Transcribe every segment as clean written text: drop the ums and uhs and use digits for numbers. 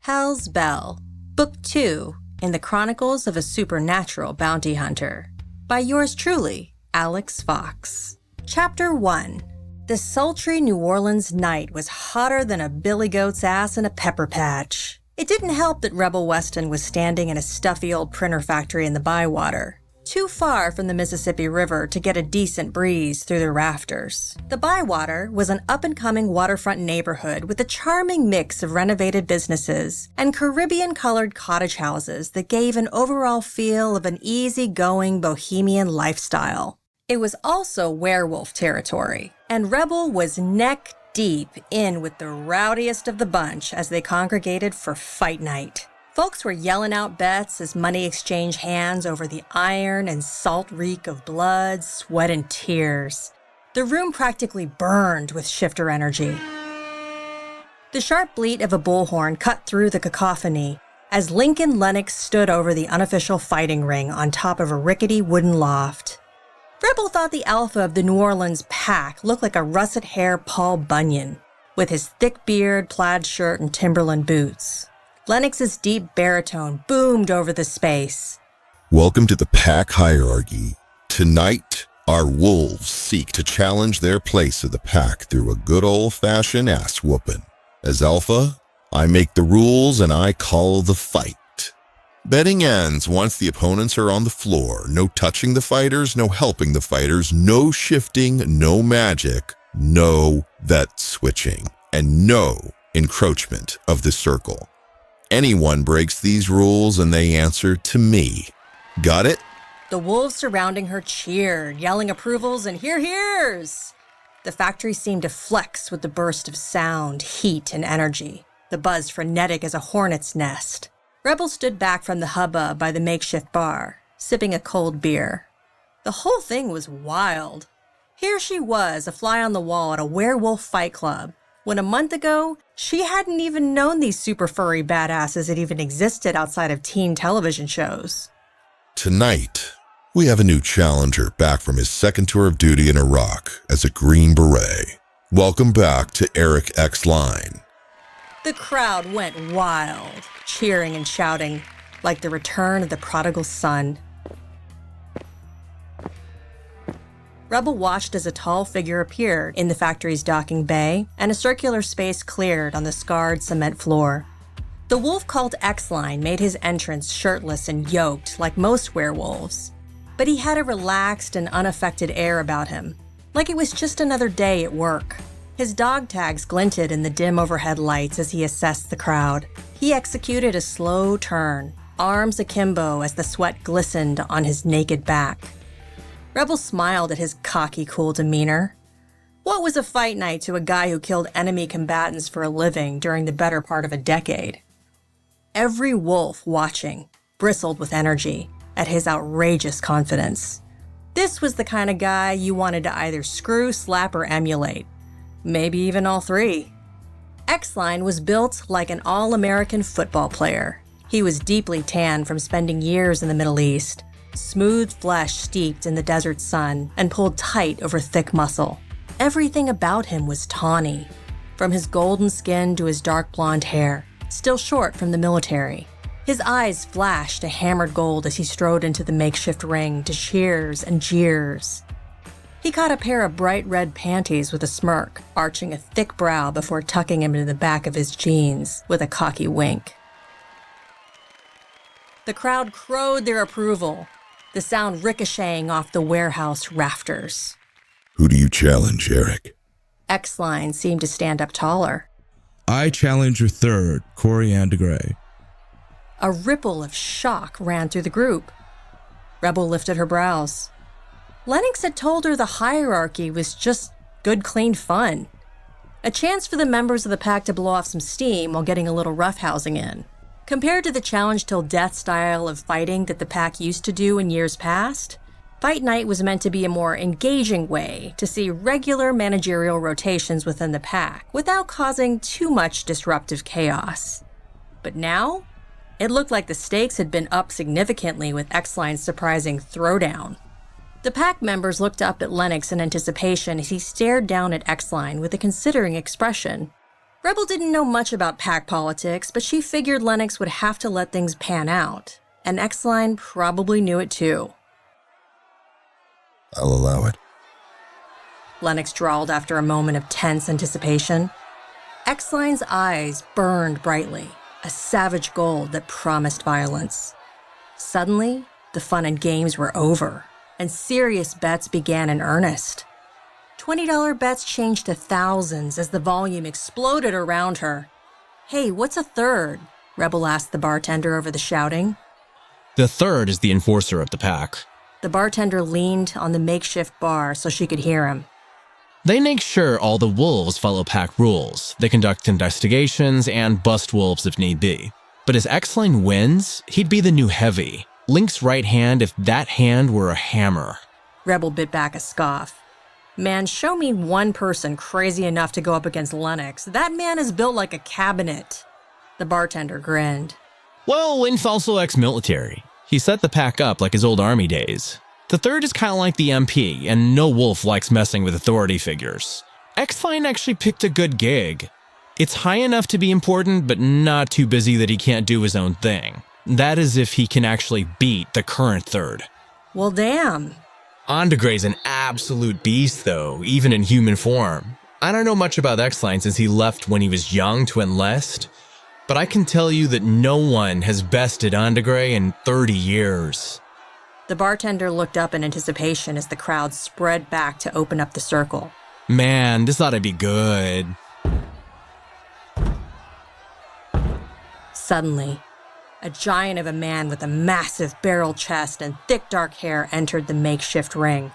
Hell's Belle, Book 2 in the Chronicles of a Supernatural Bounty Hunter, by yours truly, Alex Fox. Chapter 1. The sultry New Orleans night was hotter than a billy goat's ass in a pepper patch. It didn't help that Rebel Weston was standing in a stuffy old printer factory in the Bywater, too far from the Mississippi River to get a decent breeze through the rafters. The Bywater was an up-and-coming waterfront neighborhood with a charming mix of renovated businesses and Caribbean-colored cottage houses that gave an overall feel of an easy-going bohemian lifestyle. It was also werewolf territory, and Rebel was neck-deep in with the rowdiest of the bunch as they congregated for fight night. Folks were yelling out bets as money exchanged hands over the iron and salt reek of blood, sweat, and tears. The room practically burned with shifter energy. The sharp bleat of a bullhorn cut through the cacophony as Lincoln Lennox stood over the unofficial fighting ring on top of a rickety wooden loft. Rebel thought the alpha of the New Orleans pack looked like a russet-haired Paul Bunyan, with his thick beard, plaid shirt, and Timberland boots. Lennox's deep baritone boomed over the space. Welcome to the pack hierarchy. Tonight, our wolves seek to challenge their place of the pack through a good old-fashioned ass-whooping. As alpha, I make the rules and I call the fight. Betting ends once the opponents are on the floor. No touching the fighters, no helping the fighters, no shifting, no magic, no vet switching, and no encroachment of the circle. Anyone breaks these rules and they answer to me. Got it? The wolves surrounding her cheered, yelling approvals and hears. The factory seemed to flex with the burst of sound, heat, and energy, the buzz frenetic as a hornet's nest. Rebel stood back from the hubbub by the makeshift bar, sipping a cold beer. The whole thing was wild. Here she was, a fly on the wall at a werewolf fight club, when a month ago, she hadn't even known these super furry badasses had even existed outside of teen television shows. Tonight, we have a new challenger back from his second tour of duty in Iraq as a Green Beret. Welcome back to Eric X. Line. The crowd went wild, cheering and shouting, like the return of the prodigal son. Rebel watched as a tall figure appeared in the factory's docking bay, and a circular space cleared on the scarred cement floor. The wolf called X-Line made his entrance shirtless and yoked like most werewolves, but he had a relaxed and unaffected air about him, like it was just another day at work. His dog tags glinted in the dim overhead lights as he assessed the crowd. He executed a slow turn, arms akimbo as the sweat glistened on his naked back. Rebel smiled at his cocky, cool demeanor. What was a fight night to a guy who killed enemy combatants for a living during the better part of a decade? Every wolf watching bristled with energy at his outrageous confidence. This was the kind of guy you wanted to either screw, slap, or emulate. Maybe even all three. X-Line was built like an all-American football player. He was deeply tanned from spending years in the Middle East. Smooth flesh steeped in the desert sun and pulled tight over thick muscle. Everything about him was tawny, from his golden skin to his dark blonde hair, still short from the military. His eyes flashed a hammered gold as he strode into the makeshift ring to cheers and jeers. He caught a pair of bright red panties with a smirk, arching a thick brow before tucking him into the back of his jeans with a cocky wink. The crowd crowed their approval, the sound ricocheting off the warehouse rafters. Who do you challenge, Eric? X-Line seemed to stand up taller. I challenge your third, Coriander Gray. A ripple of shock ran through the group. Rebel lifted her brows. Lennox had told her the hierarchy was just good, clean fun. A chance for the members of the pack to blow off some steam while getting a little roughhousing in. Compared to the challenge till death style of fighting that the pack used to do in years past, Fight Night was meant to be a more engaging way to see regular managerial rotations within the pack without causing too much disruptive chaos. But now, it looked like the stakes had been upped significantly with X-Line's surprising throwdown. The pack members looked up at Lennox in anticipation as he stared down at X-Line with a considering expression. Rebel didn't know much about pack politics, but she figured Lennox would have to let things pan out, and X-Line probably knew it too. I'll allow it. Lennox drawled after a moment of tense anticipation. X-Line's eyes burned brightly, a savage gold that promised violence. Suddenly, the fun and games were over, and serious bets began in earnest. $20 bets changed to thousands as the volume exploded around her. "Hey, what's a third?" Rebel asked the bartender over the shouting. The third is the enforcer of the pack. The bartender leaned on the makeshift bar so she could hear him. They make sure all the wolves follow pack rules. They conduct investigations and bust wolves if need be. But as X-Line wins, he'd be the new heavy. Link's right hand if that hand were a hammer. Rebel bit back a scoff. Man, show me one person crazy enough to go up against Lennox. That man is built like a cabinet. The bartender grinned. Well, Link's also ex-military. He set the pack up like his old army days. The third is kind of like the MP, and no wolf likes messing with authority figures. X-Line actually picked a good gig. It's high enough to be important, but not too busy that he can't do his own thing. That is if he can actually beat the current third. Well, damn. Andegray's an absolute beast, though, even in human form. I don't know much about X-Line since he left when he was young to enlist, but I can tell you that no one has bested Andegray in 30 years. The bartender looked up in anticipation as the crowd spread back to open up the circle. Man, this ought to be good. Suddenly, a giant of a man with a massive barrel chest and thick dark hair entered the makeshift ring.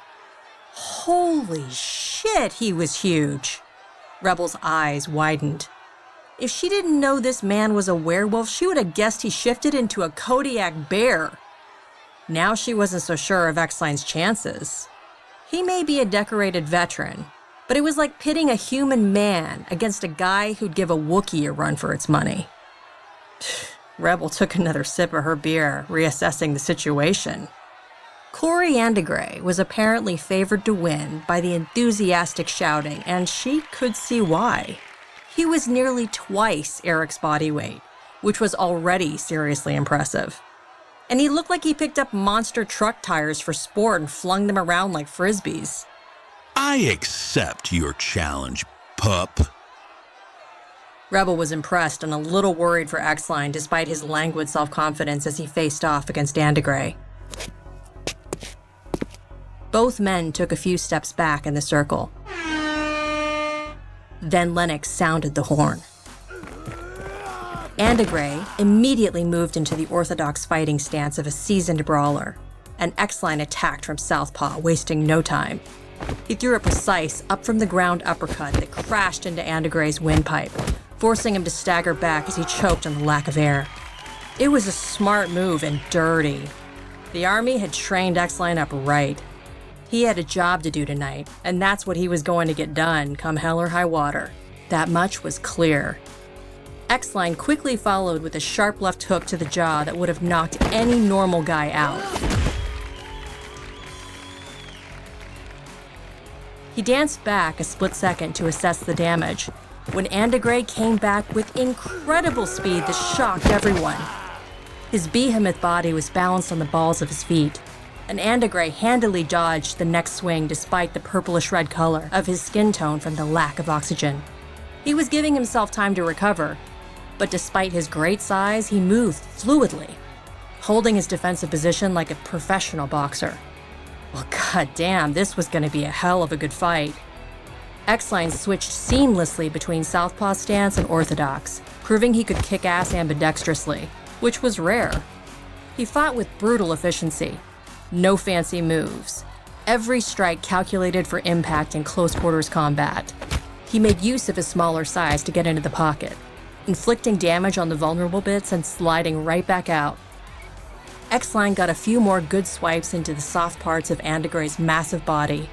Holy shit, he was huge. Rebel's eyes widened. If she didn't know this man was a werewolf, she would have guessed he shifted into a Kodiak bear. Now she wasn't so sure of X-Line's chances. He may be a decorated veteran, but it was like pitting a human man against a guy who'd give a Wookiee a run for its money. Rebel took another sip of her beer, reassessing the situation. Corey Andegray was apparently favored to win by the enthusiastic shouting, and she could see why. He was nearly twice Eric's body weight, which was already seriously impressive. And he looked like he picked up monster truck tires for sport and flung them around like frisbees. I accept your challenge, pup. Rebel was impressed and a little worried for X-Line despite his languid self-confidence as he faced off against Andegray. Both men took a few steps back in the circle. Then Lennox sounded the horn. Andegray immediately moved into the orthodox fighting stance of a seasoned brawler, and X-Line attacked from southpaw, wasting no time. He threw a precise, up-from-the-ground uppercut that crashed into Andegray's windpipe, forcing him to stagger back as he choked on the lack of air. It was a smart move and dirty. The Army had trained X-Line up right. He had a job to do tonight, and that's what he was going to get done, come hell or high water. That much was clear. X-Line quickly followed with a sharp left hook to the jaw that would have knocked any normal guy out. He danced back a split second to assess the damage, when Andegray came back with incredible speed that shocked everyone. His behemoth body was balanced on the balls of his feet, and Andegray handily dodged the next swing despite the purplish-red color of his skin tone from the lack of oxygen. He was giving himself time to recover, but despite his great size, he moved fluidly, holding his defensive position like a professional boxer. Well, goddamn, this was going to be a hell of a good fight. X-Line switched seamlessly between southpaw stance and orthodox, proving he could kick ass ambidextrously, which was rare. He fought with brutal efficiency. No fancy moves. Every strike calculated for impact in close quarters combat. He made use of his smaller size to get into the pocket, inflicting damage on the vulnerable bits and sliding right back out. X-Line got a few more good swipes into the soft parts of Andegray's massive body,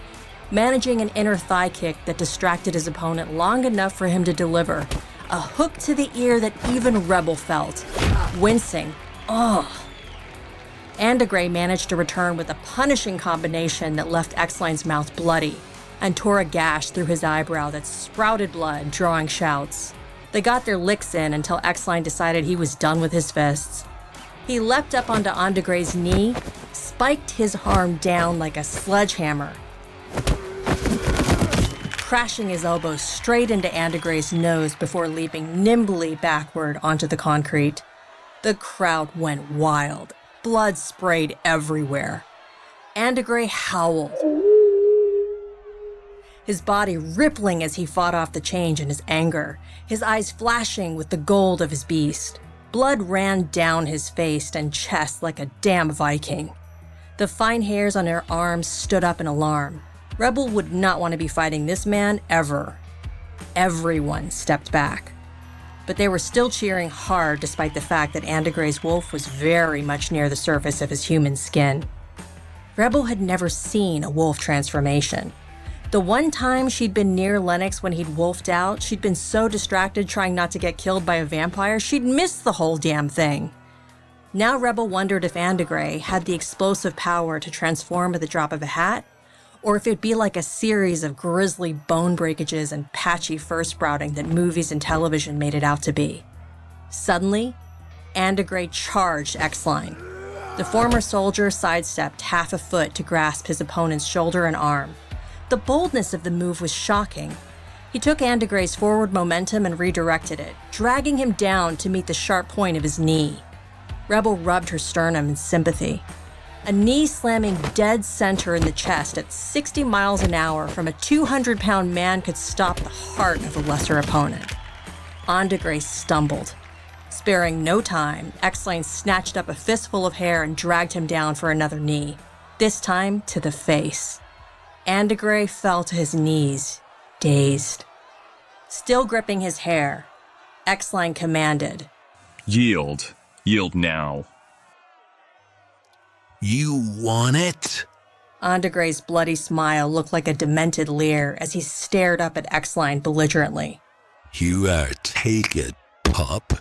managing an inner thigh kick that distracted his opponent long enough for him to deliver a hook to the ear that even Rebel felt, wincing. Ugh. Andegray managed to return with a punishing combination that left X-Line's mouth bloody and tore a gash through his eyebrow that sprouted blood, drawing shouts. They got their licks in until X-Line decided he was done with his fists. He leapt up onto Andegre's knee, spiked his arm down like a sledgehammer, crashing his elbow straight into Andegre's nose before leaping nimbly backward onto the concrete. The crowd went wild. Blood sprayed everywhere. Andegre howled, his body rippling as he fought off the change in his anger, his eyes flashing with the gold of his beast. Blood ran down his face and chest like a damn Viking. The fine hairs on her arms stood up in alarm. Rebel would not want to be fighting this man ever. Everyone stepped back. But they were still cheering hard despite the fact that Andegre's wolf was very much near the surface of his human skin. Rebel had never seen a wolf transformation. The one time she'd been near Lennox when he'd wolfed out, she'd been so distracted trying not to get killed by a vampire, she'd missed the whole damn thing. Now Rebel wondered if Andegre had the explosive power to transform at the drop of a hat, or if it'd be like a series of grisly bone breakages and patchy fur sprouting that movies and television made it out to be. Suddenly, Andegre charged X-Line. The former soldier sidestepped half a foot to grasp his opponent's shoulder and arm. The boldness of the move was shocking. He took Andegre's forward momentum and redirected it, dragging him down to meet the sharp point of his knee. Rebel rubbed her sternum in sympathy. A knee slamming dead center in the chest at 60 miles an hour from a 200-pound man could stop the heart of a lesser opponent. Andegre stumbled. Sparing no time, X-Line snatched up a fistful of hair and dragged him down for another knee, this time to the face. Andegre fell to his knees, dazed. Still gripping his hair, X-Line commanded, "Yield. Yield now." You want it? Andegre's bloody smile looked like a demented leer as he stared up at X-Line belligerently. You take it, pup.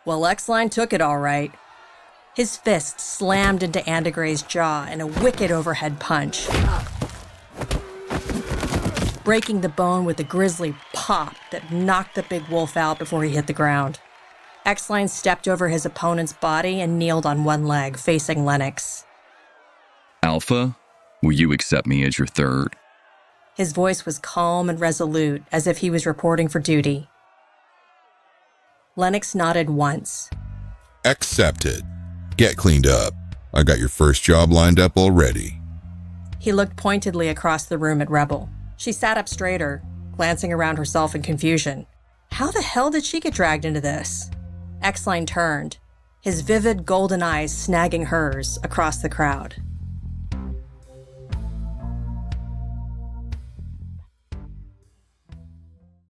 Well, X-Line took it all right. His fist slammed into Andegre's jaw in a wicked overhead punch, breaking the bone with a grisly pop that knocked the big wolf out before he hit the ground. X-Line stepped over his opponent's body and kneeled on one leg, facing Lennox. "Alpha, will you accept me as your third?" His voice was calm and resolute, as if he was reporting for duty. Lennox nodded once. Accepted. Get cleaned up. I got your first job lined up already. He looked pointedly across the room at Rebel. She sat up straighter, glancing around herself in confusion. How the hell did she get dragged into this? X-Line turned, his vivid golden eyes snagging hers across the crowd.